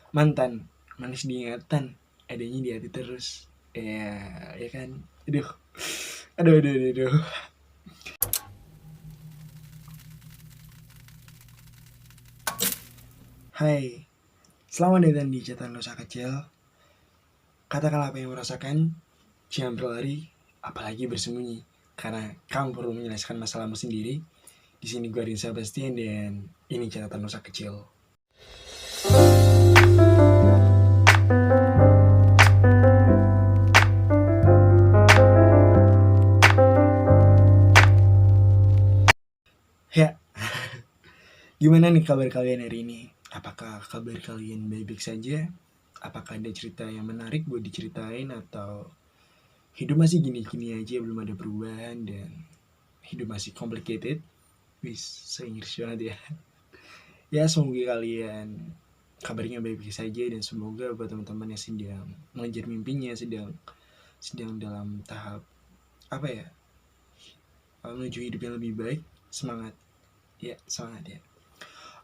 Mantan, manis diingatan, adanya di hati terus. Ya, ya kan. Aduh, aduh. Hai, selamat datang di catatan dosa kecil. Katakanlah apa yang merasakan, jangan berlari, apalagi bersembunyi. Karena kamu perlu menyelesaikan masalahmu sendiri. Di sini gue Rinsa Bastian dan ini catatan dosa kecil. Ya, gimana nih kabar kalian hari ini? Apakah kabar kalian baik-baik saja? Apakah ada cerita yang menarik buat diceritain atau hidup masih gini-gini aja belum ada perubahan dan hidup masih complicated? Wis, se-Inggris banget ya. Ya, semoga kalian kabarnya baik-baik saja dan semoga buat teman-teman yang sedang mengejar mimpinya, sedang dalam tahap apa ya, menuju hidup yang lebih baik, semangat. Ya, semangat ya.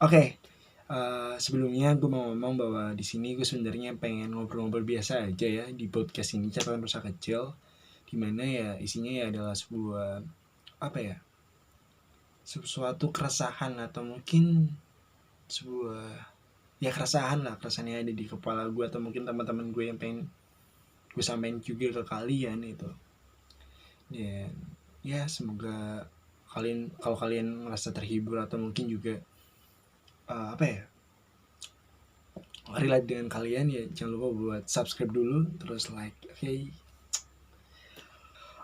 Oke, sebelumnya gue mau ngomong bahwa di sini gue sebenarnya pengen ngobrol-ngobrol biasa aja ya di podcast ini catatan dosa kecil, dimana ya isinya ya adalah sebuah apa ya, sesuatu keresahan atau mungkin sebuah ya keresahan yang ada di kepala gue atau mungkin teman-teman gue yang pengen gue sampaikan juga ke kalian itu. Dan ya semoga kalian, kalau kalian merasa terhibur atau mungkin juga apa ya, relate dengan kalian, ya jangan lupa buat subscribe dulu terus like.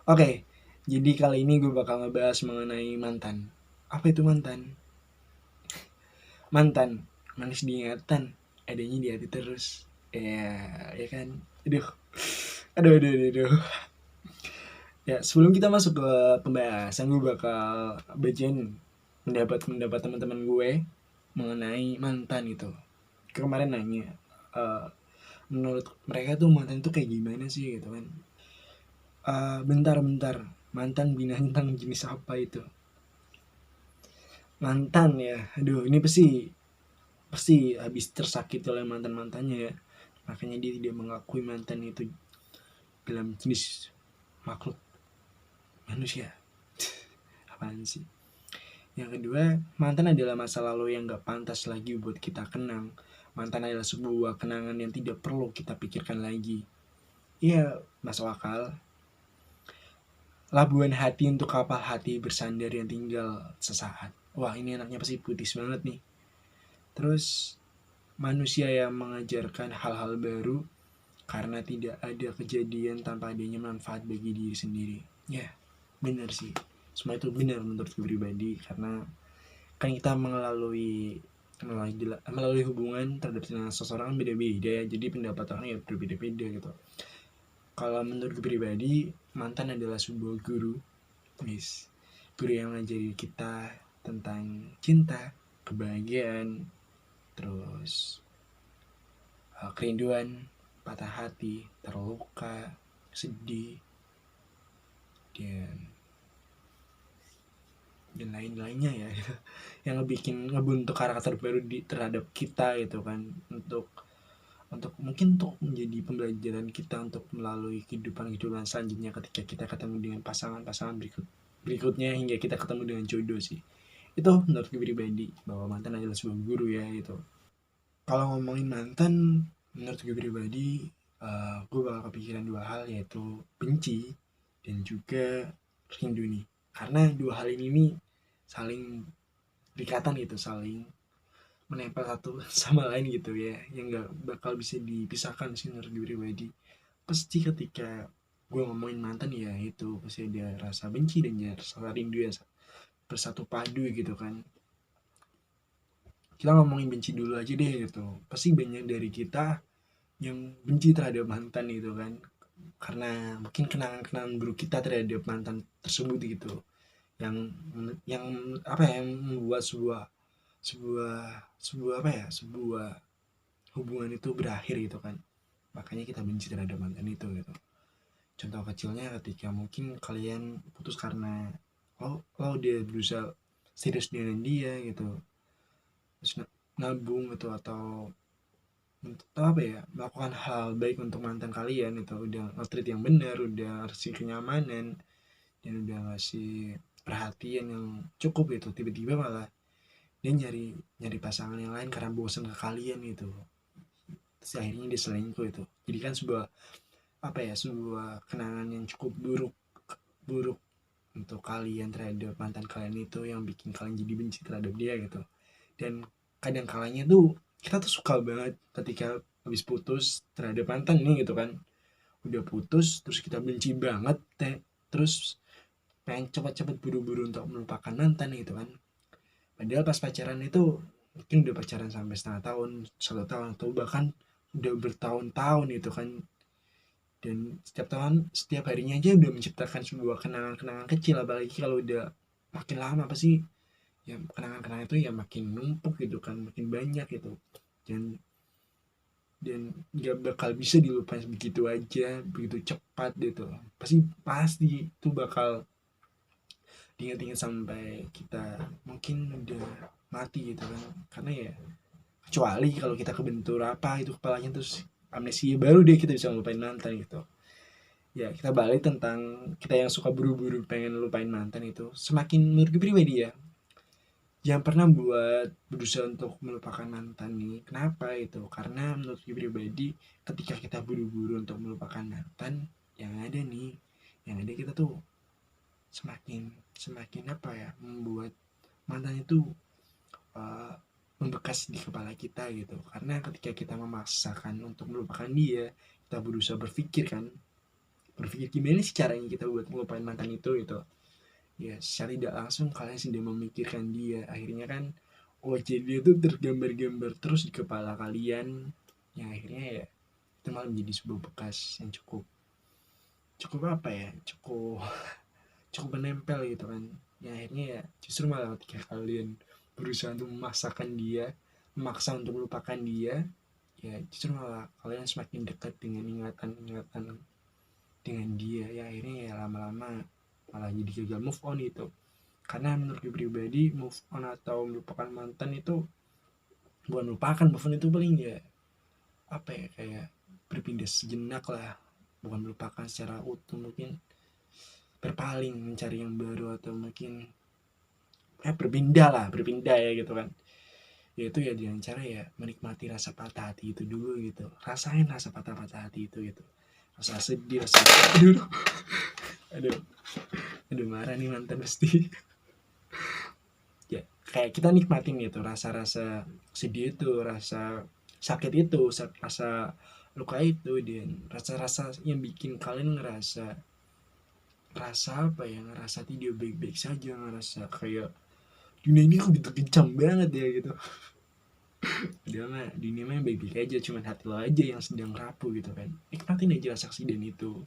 Oke, jadi kali ini gue bakal ngebahas mengenai mantan. Apa itu mantan? Mantan, manis diingatan, adanya di hati terus. Ya, ya kan. Aduh. Ya, sebelum kita masuk ke pembahasan, gue bakal bacain pendapat teman-teman gue mengenai mantan itu. Kemarin nanya, menurut mereka tuh mantan itu kayak gimana sih gitu kan. Bentar, mantan binatang jenis apa itu? Mantan ya, aduh ini pasti habis tersakiti oleh mantan-mantannya ya. Makanya dia tidak mengakui mantan itu dalam jenis makhluk manusia. Apaan sih? Yang kedua, mantan adalah masa lalu yang gak pantas lagi buat kita kenang. Mantan adalah sebuah kenangan yang tidak perlu kita pikirkan lagi. Iya, masuk akal. Labuan hati untuk kapal hati bersandar yang tinggal sesaat. Wah, ini anaknya pasti putis banget nih. Terus, manusia yang mengajarkan hal-hal baru karena tidak ada kejadian tanpa adanya manfaat bagi diri sendiri. Ya, benar sih. Semua itu benar menurut gue pribadi, karena kan kita melalui hubungan terhadap seseorang kan beda-beda ya, jadi pendapat orang ya berbeda-beda gitu. Kalau menurut gue pribadi, mantan adalah sebuah guru, guru yang mengajari kita tentang cinta, kebahagiaan, terus kerinduan, patah hati, terluka, sedih, dan lain-lainnya ya, yang ngebentuk karakter baru terhadap kita gitu kan, untuk mungkin untuk menjadi pembelajaran kita untuk melalui kehidupan selanjutnya ketika kita ketemu dengan pasangan-pasangan berikutnya hingga kita ketemu dengan jodoh sih. Itu menurut gue pribadi bahwa mantan adalah sebuah guru ya gitu. Kalau ngomongin mantan, menurut gue pribadi, gue bakal kepikiran dua hal, yaitu benci dan juga rindu nih. Karena dua hal ini nih saling berikatan gitu, saling menempel satu sama lain gitu ya, yang nggak bakal bisa dipisahkan sih menurut gue pribadi. Pasti ketika gue ngomongin mantan ya itu pasti ada rasa benci dan ya rasa rindu ya bersatu padu gitu kan. Kita ngomongin benci dulu aja deh gitu, pasti banyak dari kita yang benci terhadap mantan gitu kan, karena mungkin kenangan-kenangan buruk kita terhadap mantan tersebut gitu, yang yang apa ya, yang membuat sebuah sebuah apa ya, sebuah hubungan itu berakhir gitu kan. Makanya kita benci terhadap mantan itu gitu. Contoh kecilnya ketika mungkin kalian putus karena lo udah berusaha serius dengan dia gitu, terus nabung gitu, atau untuk apa ya, melakukan hal baik untuk mantan kalian itu, udah nge-treat yang benar, udah ngasih kenyamanan, dan udah ngasih perhatian yang cukup gitu, tiba-tiba malah dia nyari nyari pasangan yang lain karena bosan ke kalian gitu, terus akhirnya dia selingkuh itu. Jadi kan sebuah apa ya, sebuah kenangan yang cukup buruk buruk untuk kalian terhadap mantan kalian itu, yang bikin kalian jadi benci terhadap dia gitu. Dan kadang kalanya tuh kita tuh suka banget ketika habis putus terhadap mantan nih gitu kan, udah putus terus kita benci banget terus pengen cepat-cepat buru-buru untuk melupakan mantan gitu kan. Padahal pas pacaran itu mungkin udah pacaran sampai setengah tahun, 1 tahun, atau bahkan udah bertahun-tahun itu kan. Dan setiap tahun, setiap harinya aja udah menciptakan sebuah kenangan-kenangan kecil, apalagi kalau udah makin lama apa sih ya, kenangan-kenangan itu ya makin numpuk gitu kan, makin banyak gitu. Dan dan nggak bakal bisa dilupain begitu aja, begitu cepat gitu. Pasti itu bakal diingat-ingat sampai kita mungkin udah mati gitu kan. Karena ya, kecuali kalau kita kebentur apa itu kepalanya terus amnesia, baru deh kita bisa ngelupain mantan gitu. Ya kita balik tentang kita yang suka buru-buru pengen lupain mantan itu, semakin menurut gue pribadi ya, yang pernah buat berusaha untuk melupakan mantan nih, kenapa itu, karena menurut gue pribadi, ketika kita buru-buru untuk melupakan mantan, yang ada nih, yang ada kita tuh semakin semakin apa ya, membuat mantan itu uh, membekas di kepala kita gitu. Karena ketika kita memaksakan untuk melupakan dia, kita berusaha berpikir gimana sih caranya kita buat melupain mantan itu gitu. Ya secara tidak langsung kalian sedang memikirkan dia, akhirnya kan wajah dia tuh tergambar-gambar terus di kepala kalian, yang akhirnya ya itu malah menjadi sebuah bekas yang cukup cukup apa ya, cukup cukup menempel gitu kan. Ya akhirnya ya justru malah ketika kalian berusaha untuk memaksakan dia, memaksa untuk melupakan dia, ya justru malah kalian semakin dekat dengan ingatan-ingatan dengan dia, ya akhirnya ya lama-lama malah jadi gagal move on itu. Karena menurut gue pribadi, move on atau melupakan mantan itu bukan melupakan, move on itu paling ya apa ya, kayak berpindah sejenak lah, bukan melupakan secara utuh, mungkin berpaling mencari yang baru, atau mungkin berpindah ya gitu kan. Yaitu ya dengan cara ya menikmati rasa patah hati itu dulu gitu, rasain rasa patah hati itu gitu, rasa sedih, rasa aduh aduh aduh marah nih mantan pasti. Ya kayak kita nikmatin gitu rasa-rasa sedih itu, rasa sakit itu, rasa luka itu, dan rasa-rasa yang bikin kalian ngerasa apa ya, ngerasa tidak baik-baik saja, ngerasa kayak dunia ini kok gitu kencang banget ya gitu. Padahal mah dunia mah baik-baik aja, cuman hati lo aja yang sedang rapuh gitu kan. Nikmatin aja rasa dan itu.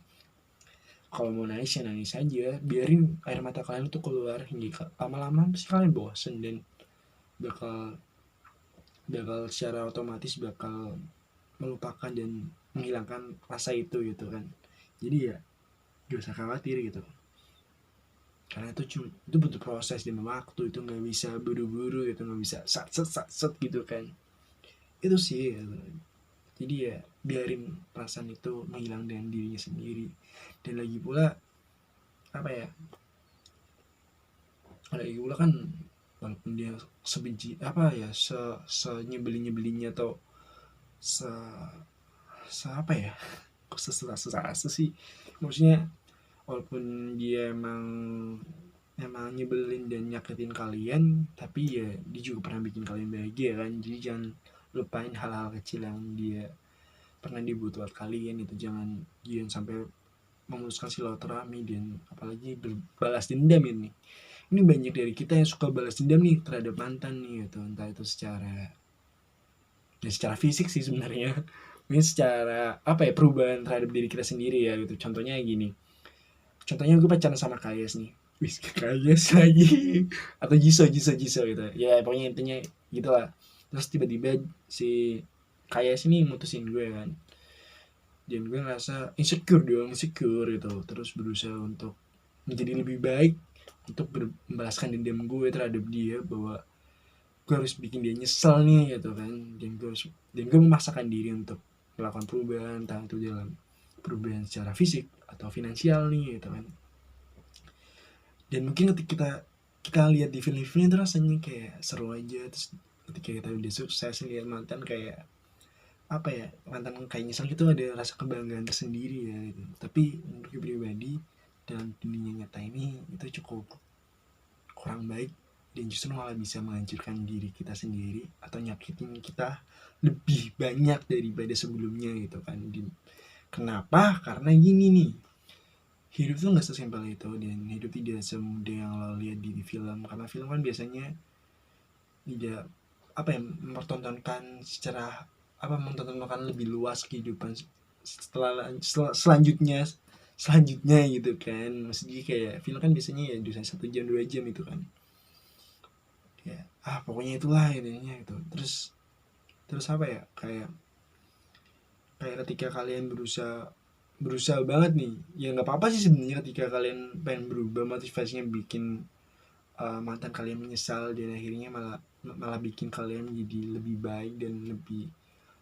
Kalau mau nangis ya nangis aja, biarin air mata kalian tuh keluar, hingga lama-lama pasti kalian bosen, dan bakal bakal secara otomatis bakal melupakan dan menghilangkan rasa itu gitu kan. Jadi ya gak usah khawatir gitu, karena itu butuh proses dan waktu, itu nggak bisa buru-buru gitu, nggak bisa sat gitu kan. Itu sih gitu. Jadi ya biarin perasaan itu menghilang dengan dirinya sendiri. Dan lagi pula apa ya, lagi pula kan walaupun dia sebenci apa ya, nyebelin-nyebelinnya, atau se, apa ya, kok susah sih, maksudnya walaupun dia emang nyebelin dan nyakitin kalian, tapi ya dia juga pernah bikin kalian bahagia kan. Jadi jangan lupain hal-hal kecil yang dia pernah dibuat buat kalian itu. Jangan sampai memutuskan silaturahmi, dan apalagi berbalas dendam ini banyak dari kita yang suka balas dendam nih terhadap mantan nih gitu, entah itu secara fisik sih sebenarnya, ini secara apa ya, perubahan terhadap diri kita sendiri ya gitu. Contohnya gue pacaran sama Kayes nih, wis Kayes lagi, atau Jiso gitu ya, pokoknya intinya gitu lah. Terus tiba-tiba si Kayes ini mutusin gue kan, dan gue ngerasa insecure gitu. Terus berusaha untuk menjadi lebih baik, untuk membalaskan dendam gue terhadap dia, bahwa gue harus bikin dia nyesel nih gitu kan, dan gue memaksakan diri untuk melakukan perubahan, entah itu dalam perubahan secara fisik atau finansial nih gitu kan. Dan mungkin ketika kita lihat di film-film itu rasanya kayak seru aja, terus ketika kita udah sukses lihat mantan kayak apa ya, mantan kayak nyesel gitu, ada rasa kebanggaan tersendiri ya gitu. Tapi menurut gue pribadi, dalam dunia nyata ini itu cukup kurang baik, dan justru malah bisa menghancurkan diri kita sendiri atau nyakitin kita lebih banyak daripada sebelumnya gitu kan. Kenapa? Karena gini nih, hidup tuh nggak sesimpel itu, dan hidup tidak semudah yang lo lihat di film. Karena film kan biasanya tidak apa ya, mempertontonkan secara apa, mempertontonkan lebih luas kehidupan selanjutnya gitu kan. Maksudnya kayak film kan biasanya ya bisa 1 jam 2 jam itu kan, ya pokoknya itulah intinya itu. Terus apa ya, kayak ketika kalian berusaha banget nih, ya nggak apa-apa sih sebenarnya ketika kalian pengen berubah, motivasinya bikin mantan kalian menyesal, dan akhirnya malah malah bikin kalian menjadi lebih baik dan lebih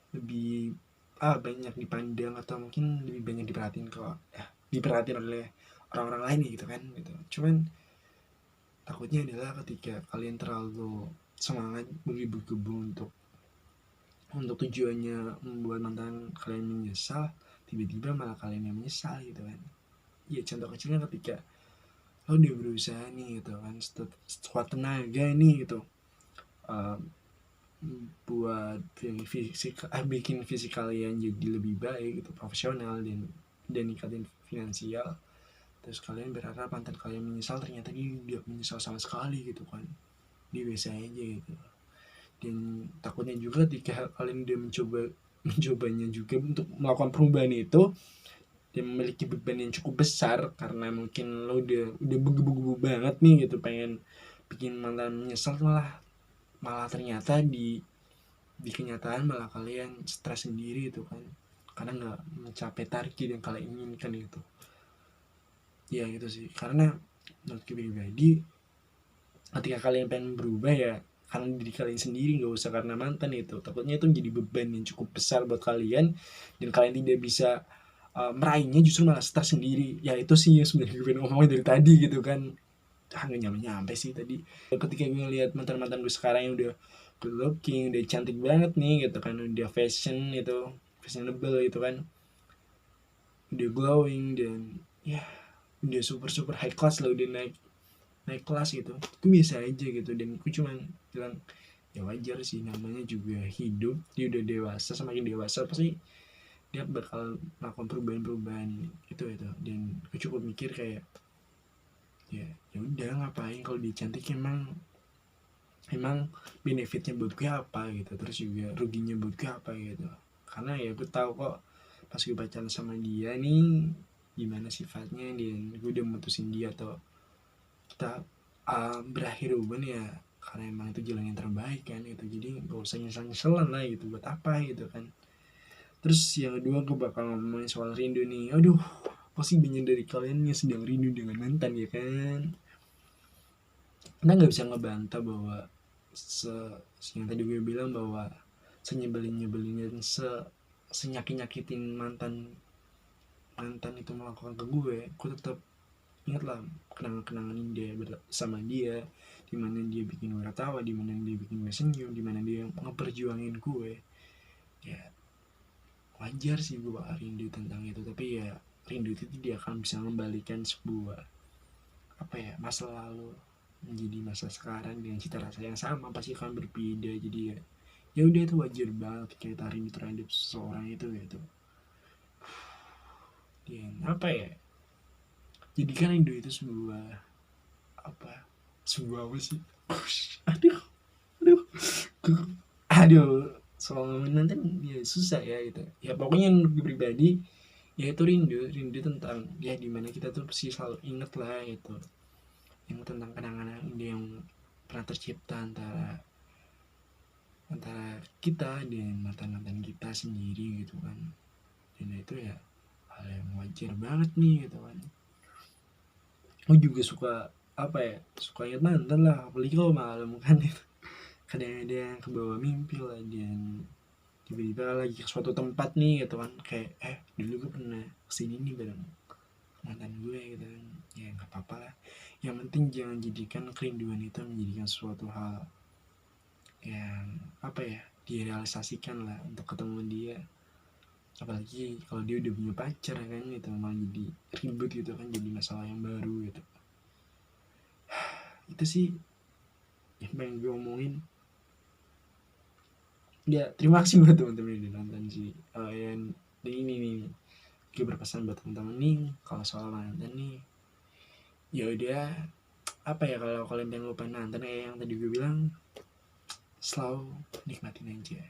lebih banyak dipandang, atau mungkin lebih banyak diperhatiin oleh orang-orang lain gitu kan gitu. Cuman takutnya adalah ketika kalian terlalu semangat bergebu-gebu untuk tujuannya membuat mantan kalian menyesal, tiba-tiba malah kalian yang menyesal gitu kan. Ya contoh kecilnya ketika lo udah berusaha nih gitu kan, sekuat tenaga nih gitu, uh, buat bikin fisik kalian jadi lebih baik gitu, profesional, dan ningkatin finansial. Terus kalian berharap mantan kalian menyesal, ternyata dia tidak menyesal sama sekali gitu kan, dia biasa aja gitu. Dan takutnya juga ketika kalian udah mencobanya juga untuk melakukan perubahan itu, dan memiliki beban yang cukup besar, karena mungkin lo udah begebu-gebu banget nih gitu, pengen bikin mantan menyesal, malah ternyata di kenyataan malah kalian stres sendiri itu kan, karena nggak mencapai target yang kalian inginkan itu. Ya gitu sih, karena menurut pribadi, ketika kalian pengen berubah ya karena diri kalian sendiri, nggak usah karena mantan. Itu takutnya itu menjadi beban yang cukup besar buat kalian, dan kalian tidak bisa meraihnya, justru malah stres sendiri. Ya itu sih yang sebenarnya gue pengen ngomongin dari tadi gitu kan. Nggak nyampe sih tadi. Ketika gue ngeliat mantan gue sekarang yang udah good looking, udah cantik banget nih gitu kan, udah fashionable gitu kan, udah glowing, dan ya udah super high class lah, udah naik kelas gitu, itu biasa aja gitu. Dan aku cuman bilang ya wajar sih, namanya juga hidup, dia udah dewasa, semakin dewasa pasti dia bakal melakukan perubahan itu. Dan aku cukup mikir kayak ya udah, ngapain kalau dia cantik, emang benefitnya buat gue apa gitu, terus juga ruginya buat gue apa gitu. Karena ya gue tahu kok pas gue pacaran sama dia nih gimana sifatnya, dan gue udah mutusin dia atau kita berakhir hubungan ya karena emang itu jalan yang terbaik kan gitu. Jadi gak usah nyesel-nyeselan lah gitu, buat apa gitu kan. Terus yang kedua, gue bakal ngomongin soal rindu nih. Aduh, pasti banyak dari kalian yang sedang rindu dengan mantan ya kan. Kita gak bisa ngebantah bahwa yang tadi gue bilang, bahwa senyebelin-nyebelin dan senyakin-nyakitin mantan itu melakukan ke gue tetap ingat lah kenangan-kenangan indah bersama dia, dimana dia bikin gue ketawa, dimana dia bikin gue senyum, dimana dia ngeperjuangin gue. Ya wajar sih gue bakal rindu tentang itu, tapi ya rindu itu tidak akan bisa mengembalikan sebuah masa lalu menjadi masa sekarang dengan cita rasa yang sama, pasti akan berbeda. Jadi ya udah, itu wajar banget kita rindu terhadap seseorang itu gitu. Dan jadikan rindu itu sebuah apa sih, aduh aduh aduh soal ngomongin mantan ya susah ya gitu. Ya pokoknya menurut gue pribadi, ya itu rindu tentang ya dimana kita tuh pasti selalu inget lah itu, yang tentang kenangan yang pernah tercipta antara kita dan mantan kita sendiri gitu kan. Dan itu ya hal yang wajar banget nih gitu kan. Gue juga suka suka ingat mantan lah, apalagi kalau malam kan itu kadang-kadang kebawa mimpi lah, dan tiba-tiba lagi ke suatu tempat nih gitu kan, kayak dulu gue pernah kesini nih bareng mantan gue gitu kan. Ya nggak apa-apa lah, yang penting jangan jadikan kerinduan itu menjadikan suatu hal yang apa ya, direalisasikan lah untuk ketemu dia. Apalagi kalau dia udah punya pacar kan, itu malah jadi ribut gitu kan, jadi masalah yang baru gitu. Itu sih yang pengen gue omongin. Ya terima kasih buat teman-teman yang udah nonton sih. Dan ini nih, gue berpesan buat teman-teman nih, kalau soal mantan nih, ya udah, apa ya, kalau kalian pengen lupain mantan kayak yang tadi gue bilang, selalu nikmatin aja.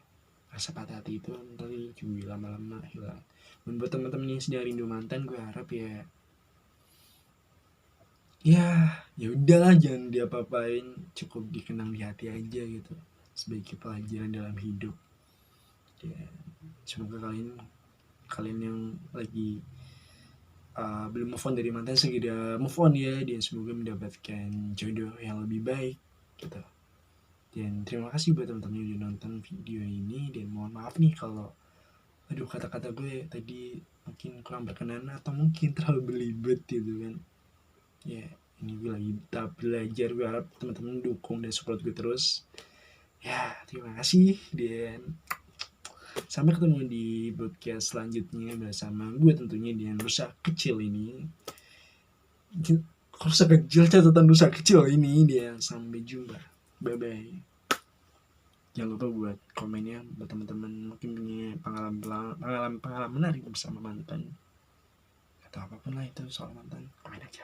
Rasa patah hati itu nanti juga lama-lama hilang. Dan buat teman-teman yang sedang rindu mantan, gue harap ya ya udahlah, jangan diapa-apain, cukup dikenang di hati aja gitu, sebagai pelajaran dalam hidup. Ya, semoga kalian yang lagi belum move on dari mantan segera move on ya, dan semoga mendapatkan jodoh yang lebih baik gitu. Dan terima kasih buat teman-teman yang udah nonton video ini, dan mohon maaf nih kalau kata-kata gue tadi mungkin kurang berkenan atau mungkin terlalu belibet gitu kan. Ya ini gue lagi tahap belajar, gue harap teman-teman dukung dan support gue terus. Ya terima kasih, dan sampai ketemu di podcast selanjutnya bersama gue tentunya, dengan rusa kecil ini. Rusa kecil, catatan rusa kecil ini, dia. Sampai jumpa, bye bye. Jangan lupa buat komennya buat teman-teman mungkin punya pengalaman menarik bersama mantan atau apapun lah itu soal mantan, komen aja.